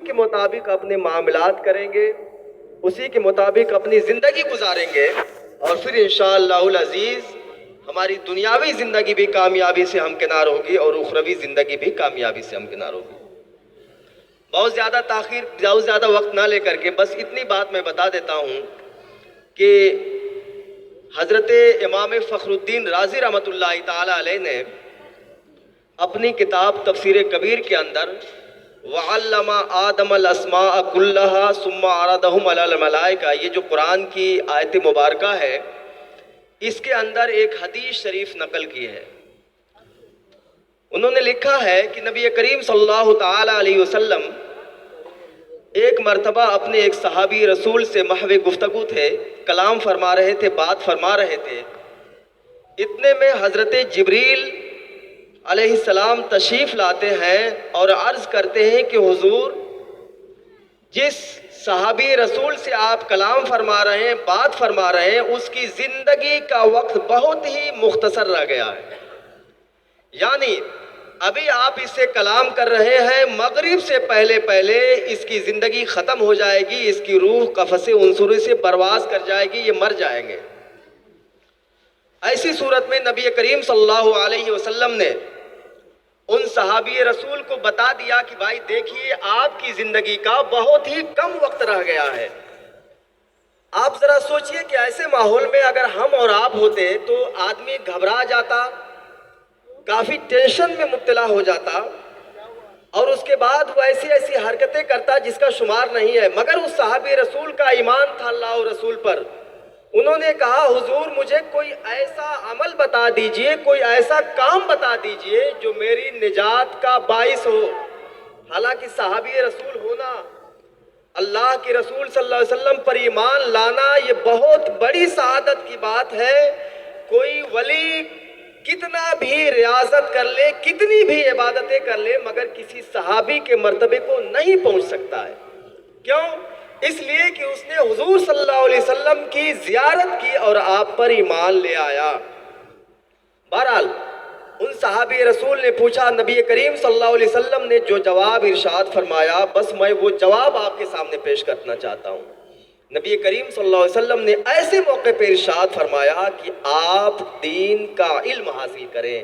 کے مطابق اپنے معاملات کریں گے، اسی کے مطابق اپنی زندگی گزاریں گے، اور پھر انشاءاللہ العزیز ہماری دنیاوی زندگی بھی کامیابی سے ہمکنار ہوگی اور اخروی زندگی بھی کامیابی سے ہمکنار ہوگی۔ بہت زیادہ وقت نہ لے کر کے بس اتنی بات میں بتا دیتا ہوں کہ حضرت امام فخر الدین رازی رحمۃ اللہ تعالی علیہ نے اپنی کتاب تفسیر کبیر کے اندر وَعَلَّمَ آدَمَ الْأَسْمَاءَ كُلَّهَا ثُمَّ عَرَضَهُمْ عَلَى الْمَلَائِكَةِ، یہ جو قرآن کی آیت مبارکہ ہے، اس کے اندر ایک حدیث شریف نقل کی ہے۔ انہوں نے لکھا ہے کہ نبی کریم صلی اللہ تعالی علیہ وسلم ایک مرتبہ اپنے ایک صحابی رسول سے محو گفتگو تھے، کلام فرما رہے تھے، بات فرما رہے تھے۔ اتنے میں حضرت جبریل علیہ السلام تشریف لاتے ہیں اور عرض کرتے ہیں کہ حضور، جس صحابی رسول سے آپ کلام فرما رہے ہیں، بات فرما رہے ہیں، اس کی زندگی کا وقت بہت ہی مختصر رہ گیا ہے، یعنی ابھی آپ اس سے کلام کر رہے ہیں، مغرب سے پہلے اس کی زندگی ختم ہو جائے گی، اس کی روح قفس عنصری سے پرواز کر جائے گی، یہ مر جائیں گے۔ ایسی صورت میں نبی کریم صلی اللہ علیہ وسلم نے ان صحابی رسول کو بتا دیا کہ بھائی دیکھیے، آپ کی زندگی کا بہت ہی کم وقت رہ گیا ہے۔ آپ ذرا سوچئے کہ ایسے ماحول میں اگر ہم اور آپ ہوتے تو آدمی گھبرا جاتا، کافی ٹینشن میں مبتلا ہو جاتا، اور اس کے بعد وہ ایسی حرکتیں کرتا جس کا شمار نہیں ہے۔ مگر اس صحابی رسول کا ایمان تھا اللہ اور رسول پر۔ انہوں نے کہا حضور، مجھے کوئی ایسا عمل بتا دیجئے، کوئی ایسا کام بتا دیجئے جو میری نجات کا باعث ہو۔ حالانکہ صحابی رسول ہونا، اللہ کے رسول صلی اللہ علیہ وسلم پر ایمان لانا، یہ بہت بڑی سعادت کی بات ہے۔ کوئی ولی کتنا بھی ریاضت کر لے، کتنی بھی عبادتیں کر لے، مگر کسی صحابی کے مرتبے کو نہیں پہنچ سکتا ہے۔ کیوں؟ اس لیے کہ اس نے حضور صلی اللہ علیہ وسلم کی زیارت کی اور آپ پر ایمان لے آیا۔ بہرحال ان صحابی رسول نے پوچھا، نبی کریم صلی اللہ علیہ وسلم نے جو جواب ارشاد فرمایا، بس میں وہ جواب آپ کے سامنے پیش کرنا چاہتا ہوں۔ نبی کریم صلی اللہ علیہ وسلم نے ایسے موقع پہ ارشاد فرمایا کہ آپ دین کا علم حاصل کریں۔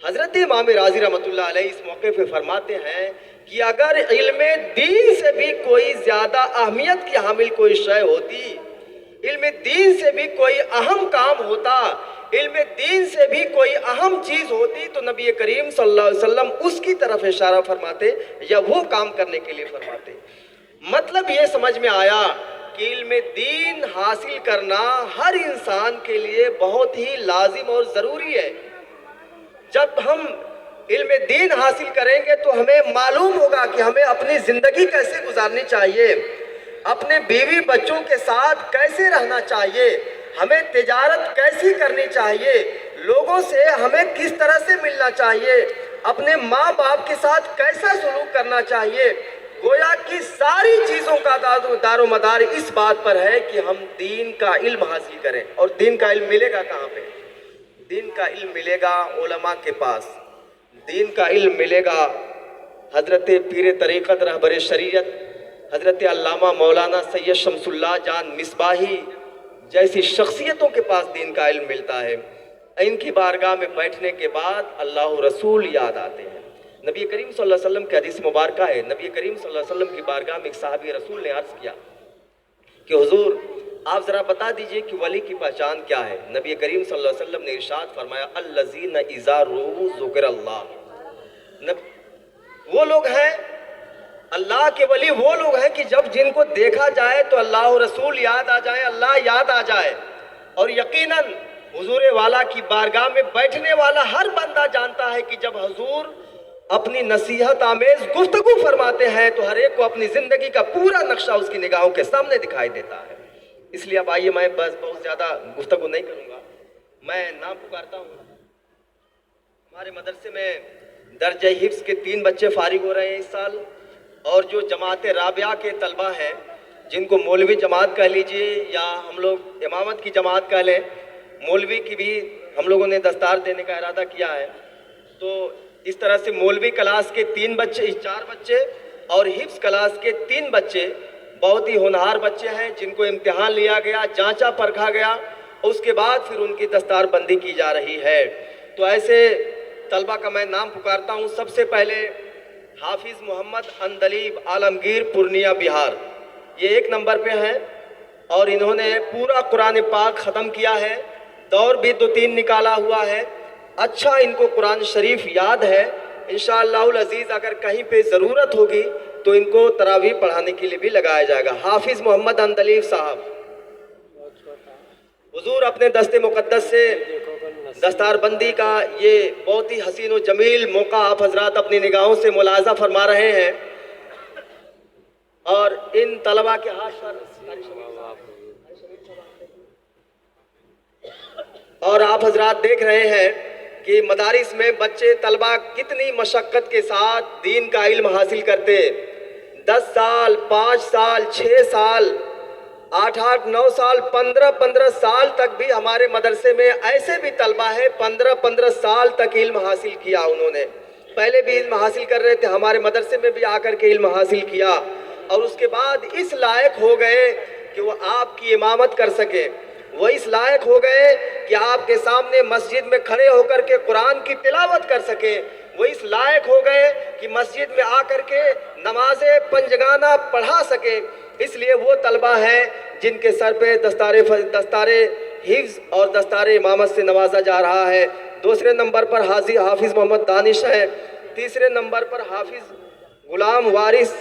حضرت امام رازی رحمۃ اللہ علیہ اس موقع پہ فرماتے ہیں کہ اگر علم دین سے بھی کوئی زیادہ اہمیت کی حامل کوئی شے ہوتی، علم دین سے بھی کوئی اہم کام ہوتا، علم دین سے بھی کوئی اہم چیز ہوتی، تو نبی کریم صلی اللہ علیہ وسلم اس کی طرف اشارہ فرماتے یا وہ کام کرنے کے لیے فرماتے۔ مطلب یہ سمجھ میں آیا کہ علم دین حاصل کرنا ہر انسان کے لیے بہت ہی لازم اور ضروری ہے۔ جب ہم علم دین حاصل کریں گے تو ہمیں معلوم ہوگا کہ ہمیں اپنی زندگی کیسے گزارنی چاہیے، اپنے بیوی بچوں کے ساتھ کیسے رہنا چاہیے، ہمیں تجارت کیسی کرنی چاہیے، لوگوں سے ہمیں کس طرح سے ملنا چاہیے، اپنے ماں باپ کے ساتھ کیسا سلوک کرنا چاہیے۔ گویا کہ ساری چیزوں کا دار و مدار اس بات پر ہے کہ ہم دین کا علم حاصل کریں۔ اور دین کا علم ملے گا کہاں پہ؟ دین کا علم ملے گا علماء کے پاس، دین کا علم ملے گا حضرت پیر طریقت رہبر شریعت حضرت علامہ مولانا سید شمس اللہ جان مصباحی جیسی شخصیتوں کے پاس دین کا علم ملتا ہے۔ ان کی بارگاہ میں بیٹھنے کے بعد اللہ و رسول یاد آتے ہیں۔ نبی کریم صلی اللہ علیہ وسلم کی حدیث مبارکہ ہے، نبی کریم صلی اللہ علیہ وسلم کی بارگاہ میں ایک صحابی رسول نے عرض کیا کہ حضور، آپ ذرا بتا دیجئے کہ ولی کی پہچان کیا ہے؟ نبی کریم صلی اللہ علیہ وسلم نے ارشاد فرمایا، الذین اذا رؤوا ذکر اللہ۔ وہ لوگ ہیں اللہ کے ولی، وہ لوگ ہیں کہ جب جن کو دیکھا جائے تو اللہ و رسول یاد آ جائے، اللہ یاد آ جائے۔ اور یقیناً حضور والا کی بارگاہ میں بیٹھنے والا ہر بندہ جانتا ہے کہ جب حضور اپنی نصیحت آمیز گفتگو فرماتے ہیں تو ہر ایک کو اپنی زندگی کا پورا نقشہ اس کی نگاہوں کے سامنے دکھائی دیتا ہے۔ اس لیے اب آئیے، میں بس بہت زیادہ گفتگو نہیں کروں گا، میں نام پکارتا ہوں۔ ہمارے مدرسے میں درجہ حفظ کے 3 بچے فارغ ہو رہے ہیں اس سال، اور جو جماعت رابعہ کے طلبہ ہیں، جن کو مولوی جماعت کہہ لیجئے یا ہم لوگ امامت کی جماعت کہہ لیں، مولوی کی بھی ہم لوگوں نے دستار دینے کا ارادہ کیا ہے۔ تو اس طرح سے مولوی کلاس کے 4 بچے اور حفظ کلاس کے 3 بچے بہت ہی ہونہار بچے ہیں، جن کو امتحان لیا گیا، جانچا پرکھا گیا، اور اس کے بعد پھر ان کی دستار بندی کی جا رہی ہے۔ تو ایسے طلبہ کا میں نام پکارتا ہوں۔ سب سے پہلے حافظ محمد اندلیب عالمگیر، پورنیہ، بہار، یہ 1 نمبر پہ ہیں، اور انہوں نے پورا قرآن پاک ختم کیا ہے، دور بھی 2-3 نکالا ہوا ہے، اچھا ان کو قرآن شریف یاد ہے۔ انشاءاللہ العزیز اگر کہیں پہ ضرورت ہوگی تو ان کو تراویح پڑھانے کے لیے بھی لگایا جائے گا۔ حافظ محمد اندلیب صاحب، حضور اپنے دست مقدس سے دستار بندی کا یہ بہت ہی حسین و جمیل موقع آپ حضرات اپنی نگاہوں سے ملاحظہ فرما رہے ہیں، اور ان طلبہ کے ہاتھ پر اور آپ حضرات دیکھ رہے ہیں کہ مدارس میں بچے طلبہ کتنی مشقت کے ساتھ دین کا علم حاصل کرتے، 10 سال، 5 سال، 6 سال، 8-8، 9 سال، 15-15 سال تک بھی ہمارے مدرسے میں ایسے بھی طلبہ ہیں 15-15 سال تک علم حاصل کیا انہوں نے، پہلے بھی علم حاصل کر رہے تھے، ہمارے مدرسے میں بھی آ کر کے علم حاصل کیا، اور اس کے بعد اس لائق ہو گئے کہ وہ آپ کی امامت کر سکے، وہ اس لائق ہو گئے کہ آپ کے سامنے مسجد میں کھڑے ہو کر کے قرآن کی تلاوت کر سکیں، وہ اس لائق ہو گئے کہ مسجد میں آ کر کے نماز پنجگانہ پڑھا سکیں۔ اس لیے وہ طلبہ ہیں جن کے سر پہ دستار حفظ اور دستار امامت سے نوازا جا رہا ہے۔ دوسرے نمبر پر حافظ محمد دانش ہے، تیسرے نمبر پر حافظ غلام وارث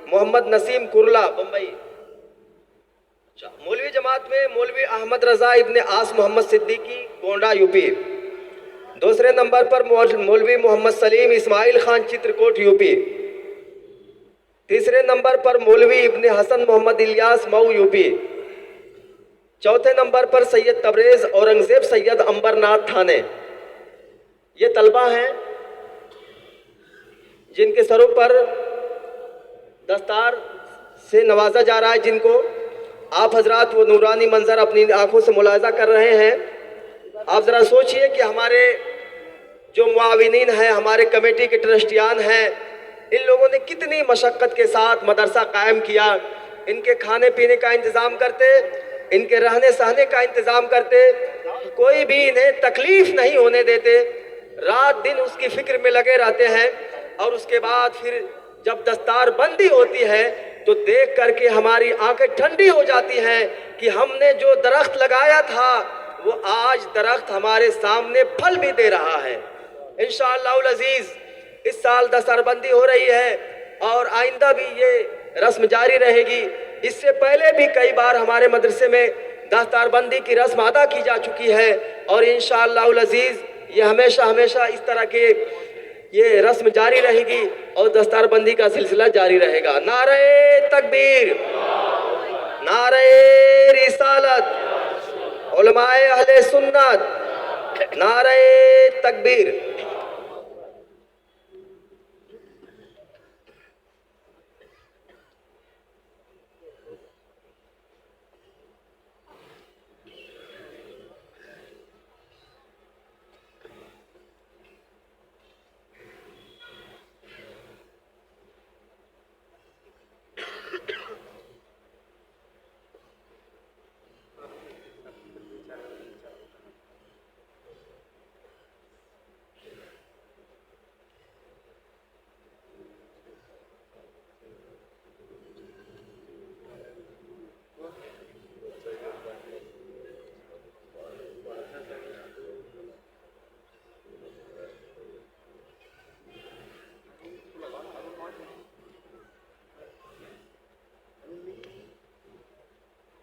محمد نسیم کرلا، بمبئی۔ مولوی جماعت میں مولوی احمد رضا ابن آس محمد صدیقی، گونڈا، یو پی۔ دوسرے نمبر پر مولوی محمد سلیم اسماعیل خان، چترکوٹ، یو پی۔ تیسرے نمبر پر مولوی ابن حسن محمد الیاس، مئو، یو پی۔ چوتھے نمبر پر سید تبریز اورنگزیب سید امبرناتھ، تھانے۔ یہ طلبہ ہیں جن کے سروں پر دستار سے نوازا جا رہا ہے، جن کو آپ حضرات وہ نورانی منظر اپنی آنکھوں سے ملاحظہ کر رہے ہیں۔ آپ ذرا سوچئے کہ ہمارے جو معاونین ہیں، ہمارے کمیٹی کے ٹرسٹیان ہیں، ان لوگوں نے کتنی مشقت کے ساتھ مدرسہ قائم کیا، ان کے کھانے پینے کا انتظام کرتے، ان کے رہنے سہنے کا انتظام کرتے، کوئی بھی انہیں تکلیف نہیں ہونے دیتے، رات دن اس کی فکر میں لگے رہتے ہیں، اور اس کے بعد پھر جب دستار بندی ہوتی ہے تو دیکھ کر کے ہماری آنکھیں ٹھنڈی ہو جاتی ہیں کہ ہم نے جو درخت لگایا تھا وہ آج درخت ہمارے سامنے پھل بھی دے رہا ہے۔ انشاءاللہ العزیز اس سال دستار بندی ہو رہی ہے، اور آئندہ بھی یہ رسم جاری رہے گی۔ اس سے پہلے بھی کئی بار ہمارے مدرسے میں دستار بندی کی رسم ادا کی جا چکی ہے، اور انشاءاللہ العزیز یہ ہمیشہ ہمیشہ اس طرح کے یہ رسم جاری رہے گی، اور دستار بندی کا سلسلہ جاری رہے گا۔ نعرہ تکبیر، نعرہ رسالت، علماء اہل سنت، نعرہ تکبیر۔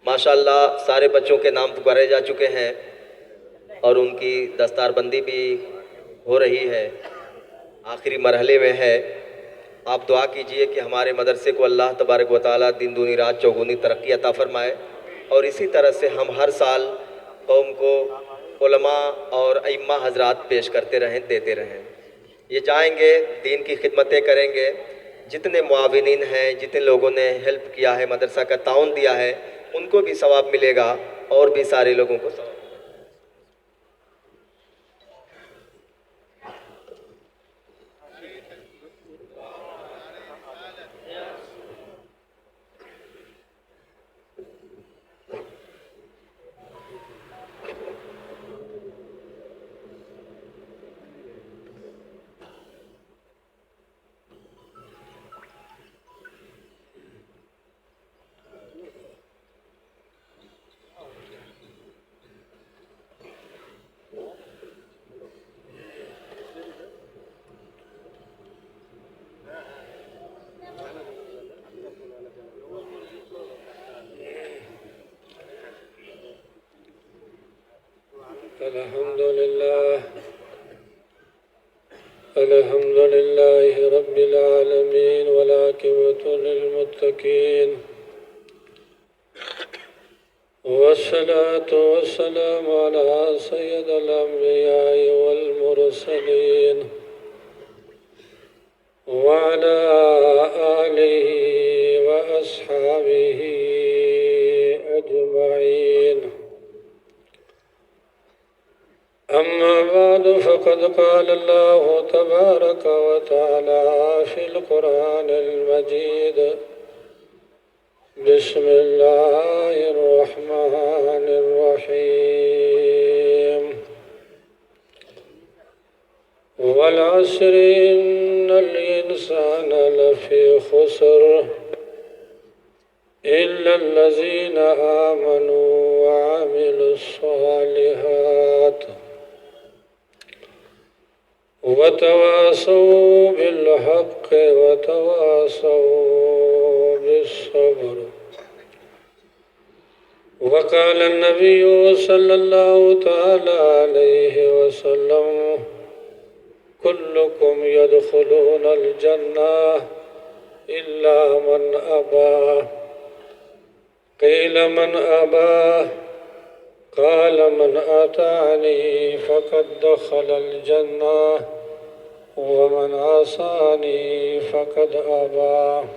ماشاءاللہ سارے بچوں کے نام پکارے جا چکے ہیں، اور ان کی دستار بندی بھی ہو رہی ہے، آخری مرحلے میں ہے۔ آپ دعا کیجئے کہ ہمارے مدرسے کو اللہ تبارک و تعالیٰ دن دونی رات چوگنی ترقی عطا فرمائے، اور اسی طرح سے ہم ہر سال قوم کو علماء اور ائمہ حضرات پیش کرتے رہیں، دیتے رہیں۔ یہ جائیں گے، دین کی خدمتیں کریں گے، جتنے معاونین ہیں، جتنے لوگوں نے ہیلپ کیا ہے، مدرسہ کا تعاون دیا ہے، ان کو بھی ثواب ملے گا، اور بھی سارے لوگوں کو ثواب۔ الحمد لله رب العالمين والعاقبة للمتقين والصلاة والسلام على سيد الأنبياء والمرسلين وعلى آله وأصحابه أجمعين. أما بعد فقد قال الله تبارك وتعالى في القرآن المجيد: بسم الله الرحمن الرحيم. والعصر إن الإنسان لفي خسر إلا الذين آمنوا وعملوا الصالحات وتواصوا بالحق وتواصوا بالصبر. وقال النبي صلى الله تعالى عليه وسلم: كلكم يدخلون الجنة إلا من أبى. قيل: من أبى؟ قال: من أطاعني فقد دخل الجنة ومن عصاني فقد أبى.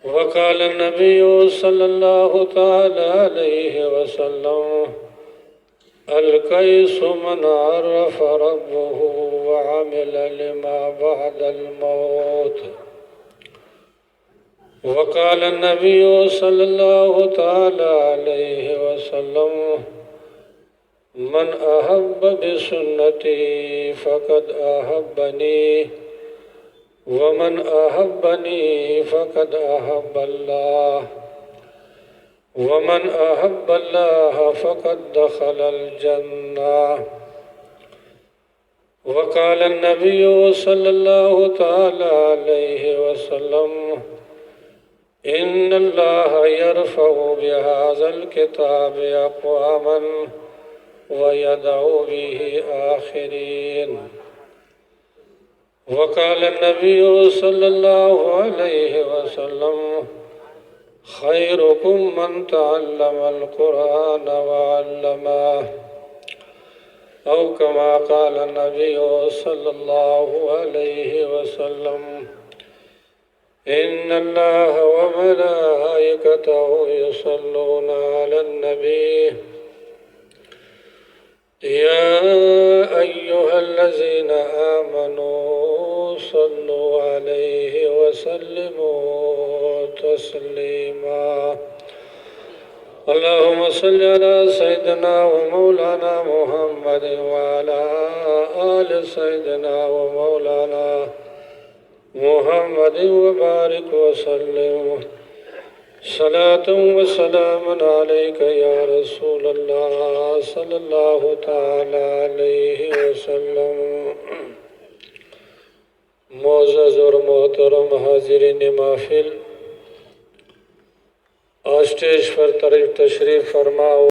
وقال النبي صلى الله تعالى عليه وسلم: القيس من عرف ربه وعمل لما بعد الموت. وقال النبي صلى الله تعالى عليه وسلم: من أحب بسنتي فقد أحبني ومن أحبني فقد أحب الله ومن أحب الله فقد دخل الجنة. وقال النبي صلى الله تعالى عليه وسلم: إن الله يرفع بهذا الكتاب أقواما ويدعو به آخرين. وقال النبي صلى الله عليه وسلم: خيركم من تعلم القرآن وعلمه، أو كما قال النبي صلى الله عليه وسلم: إن الله وملائكته يصلون على النبي يا أيها الذين آمنوا صلوا عليه وسلموا تسليما. اللهم صل على سيدنا ومولانا محمد وعلى آل سيدنا ومولانا محمد وبارك وسلم. صلاة وسلام عليك يا رسول الله صلی اللہ تعالی علیہ وسلم. معزز اور محترم حاضرین محفل، اسٹیج پر تشریف فرما